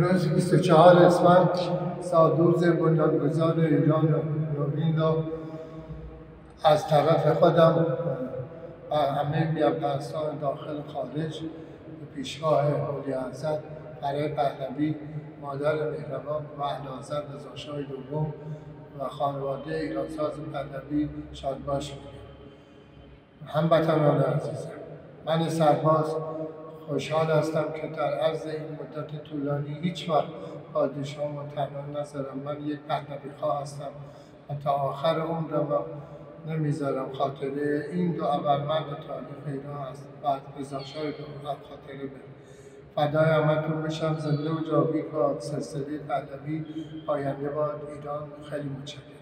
امروز 24 اسفند سالروز بنیانگذار ایران نوین را از طرف خودم و همه میهن‌پرستان داخل خارج به پیشگاه اولیاءحضرت برای پهلوی مادر مهربان و اعلیحضرت رضاشاه دوم و خانواده ایرانساز پهلوی شادباش میگم. هموطنان عزیزم، من سرباز خوشحال هستم که در عرض این مدت طولانی هیچ وقت پادشاه تنها نذارم. من یک پهلوی خواه هستم و تا آخر عمرم نمیذارم خاطره این دو ابرمرد تاریخ ایران است و رضاشاه دوم خاطره بره. فدای همتون میشم. زنده و جاوید باد سلسله پهلوی، پاینده باد ایران. خیلی متشکرم.